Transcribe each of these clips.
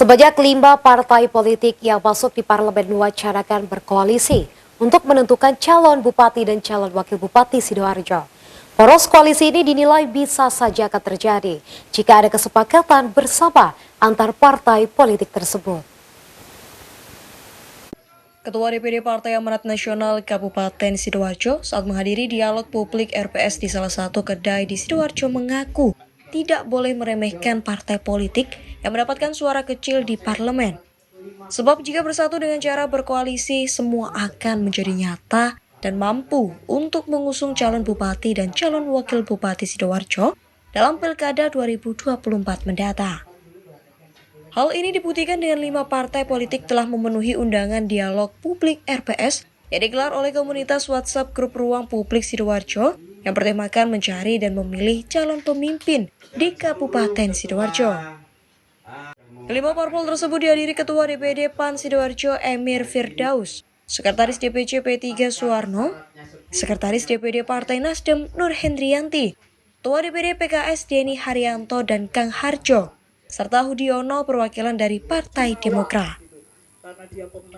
Sebanyak 5 partai politik yang masuk di parlemen mewacanakan berkoalisi untuk menentukan calon bupati dan calon wakil bupati Sidoarjo. Poros koalisi ini dinilai bisa saja akan terjadi jika ada kesepakatan bersama antar partai politik tersebut. Ketua DPD Partai Amanat Nasional Kabupaten Sidoarjo saat menghadiri dialog publik RPS di salah satu kedai di Sidoarjo mengaku tidak boleh meremehkan partai politik yang mendapatkan suara kecil di parlemen. Sebab jika bersatu dengan cara berkoalisi, semua akan menjadi nyata dan mampu untuk mengusung calon bupati dan calon wakil bupati Sidoarjo dalam Pilkada 2024 mendatang. Hal ini dibuktikan dengan 5 partai politik telah memenuhi undangan dialog publik RPS yang digelar oleh komunitas WhatsApp Grup Ruang Publik Sidoarjo yang bertemakan mencari dan memilih calon pemimpin di Kabupaten Sidoarjo. Kelima parpol tersebut dihadiri Ketua DPD PAN Sidoarjo Emir Firdaus, Sekretaris DPC P3 Suwarno, Sekretaris DPD Partai Nasdem Nur Hendriyanti, Ketua DPD PKS Denny Haryanto dan Kang Harjo, serta Hudiono perwakilan dari Partai Demokrat.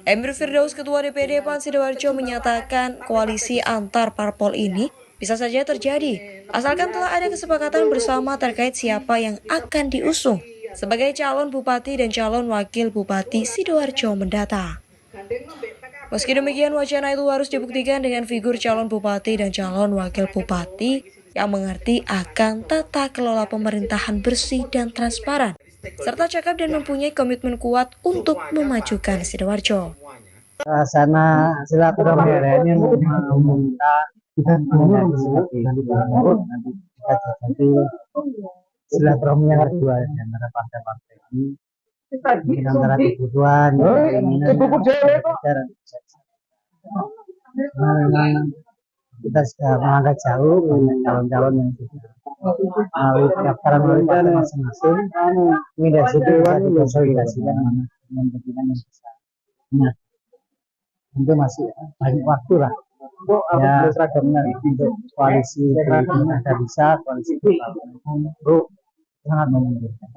Emir Firdaus, Ketua DPD PAN Sidoarjo menyatakan koalisi antar parpol ini bisa saja terjadi, asalkan telah ada kesepakatan bersama terkait siapa yang akan diusung sebagai calon bupati dan calon wakil bupati Sidoarjo mendatang. Meski demikian, wacana itu harus dibuktikan dengan figur calon bupati dan calon wakil bupati yang mengerti akan tata kelola pemerintahan bersih dan transparan, serta cakap dan mempunyai komitmen kuat untuk memajukan Sidoarjo. Sana silaturahmi ini meminta menjadi seperti itu. Nanti kita jadi silaturahmi yang kedua di antara partai-partai ini, antara kebutuhan, keinginan, dan memang kita sudah mengangkat jauh banyak calon-calon yang sudah melalui pendaftaran melalui partai masing-masing. Ini dari situ bisa dikonsolidasikan dengan kepentingan yang bisa. Tentu masih banyak waktu lah. Ya, untuk koalisi ini ada bisa, koalisi itu sangat memungkinkan.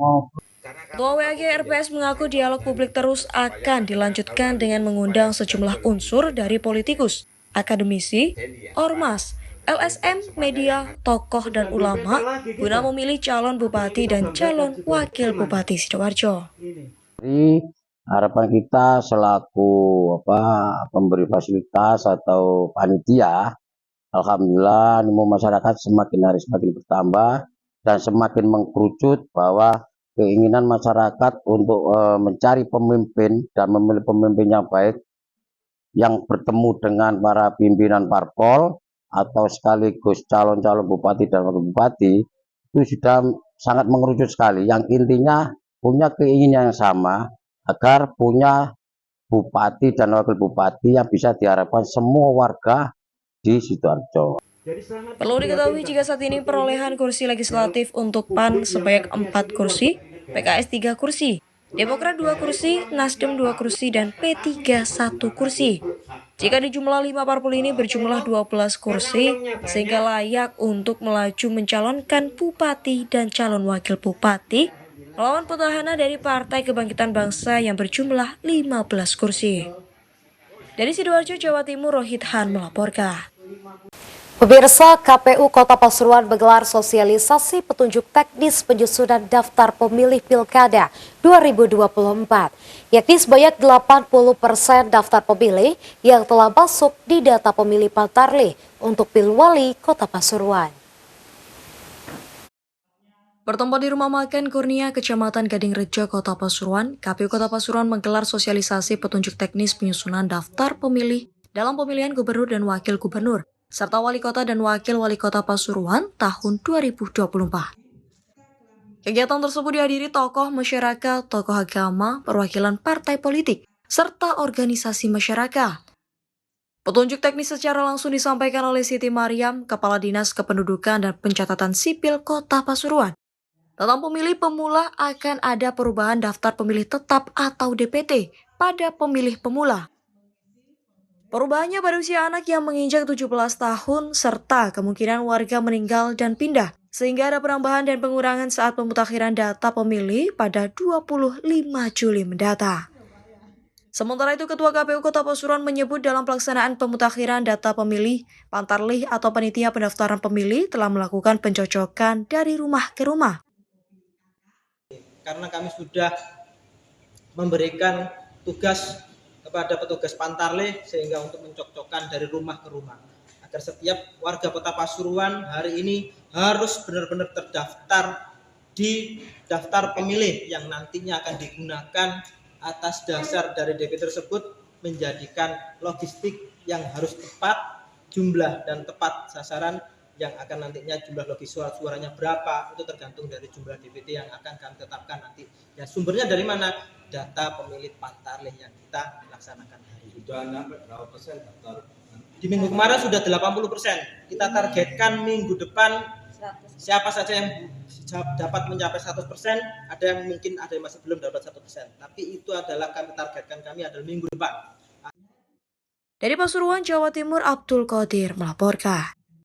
Ketua WAG RPS mengaku dialog publik terus akan dilanjutkan dengan mengundang sejumlah unsur dari politikus, akademisi, ormas, LSM, media, tokoh, dan ulama guna memilih calon bupati dan calon wakil bupati Sidoarjo. Jadi harapan kita selaku pemberi fasilitas atau panitia, alhamdulillah animo masyarakat semakin hari semakin bertambah dan semakin mengkerucut bahwa keinginan masyarakat untuk mencari pemimpin dan memilih pemimpin yang baik yang bertemu dengan para pimpinan parpol atau sekaligus calon-calon bupati dan wakil bupati itu sudah sangat mengerucut sekali, yang intinya punya keinginan yang sama agar punya bupati dan wakil bupati yang bisa diharapkan semua warga di Sidoarjo. Perlu diketahui jika saat ini perolehan kursi legislatif untuk PAN sebanyak 4 kursi, PKS 3 kursi, Demokrat 2 kursi, Nasdem 2 kursi, dan P3 1 kursi. Jika di jumlah 5 parpol ini berjumlah 12 kursi, sehingga layak untuk melaju mencalonkan bupati dan calon wakil bupati melawan petahana dari Partai Kebangkitan Bangsa yang berjumlah 15 kursi. Dari Sidoarjo, Jawa Timur, Rohit Han melaporkan. Pemirsa, KPU Kota Pasuruan menggelar sosialisasi petunjuk teknis penyusunan daftar pemilih Pilkada 2024, yakni sebanyak 80% daftar pemilih yang telah masuk di data pemilih Pantarlih untuk Pilwali Kota Pasuruan. Bertempat di Rumah Makan Kurnia, Kecamatan Gadingrejo, Kota Pasuruan, KPU Kota Pasuruan menggelar sosialisasi petunjuk teknis penyusunan daftar pemilih dalam pemilihan gubernur dan wakil gubernur, serta wali kota dan wakil wali kota Pasuruan tahun 2024. Kegiatan tersebut dihadiri tokoh masyarakat, tokoh agama, perwakilan partai politik, serta organisasi masyarakat. Petunjuk teknis secara langsung disampaikan oleh Siti Mariam, Kepala Dinas Kependudukan dan Pencatatan Sipil Kota Pasuruan. Tentang pemilih pemula akan ada perubahan daftar pemilih tetap atau DPT pada pemilih pemula. Perubahannya pada usia anak yang menginjak 17 tahun serta kemungkinan warga meninggal dan pindah sehingga ada penambahan dan pengurangan saat pemutakhiran data pemilih pada 25 Juli mendatang. Sementara itu, Ketua KPU Kota Pasuruan menyebut dalam pelaksanaan pemutakhiran data pemilih, Pantarlih atau Panitia Pendaftaran Pemilih telah melakukan pencocokan dari rumah ke rumah. Karena kami sudah memberikan tugas kepada petugas Pantarlih sehingga untuk mencocokkan dari rumah ke rumah. Agar setiap warga Kota Pasuruan hari ini harus benar-benar terdaftar di daftar pemilih yang nantinya akan digunakan atas dasar dari DP tersebut menjadikan logistik yang harus tepat jumlah dan tepat sasaran yang akan nantinya jumlah logis suaranya berapa itu tergantung dari jumlah DPT yang akan kami tetapkan nanti. Ya sumbernya dari mana? Data pemilih Pantarlih yang kita laksanakan hari ini. Sudah sampai berapa persen daftar? Di minggu kemarin sudah 80%. Kita targetkan minggu depan siapa saja yang dapat mencapai 100%, ada yang mungkin ada yang masih belum dapat 1%. Tapi itu adalah kami targetkan adalah minggu depan. Dari Pasuruan, Jawa Timur, Abdul Qadir melaporkan.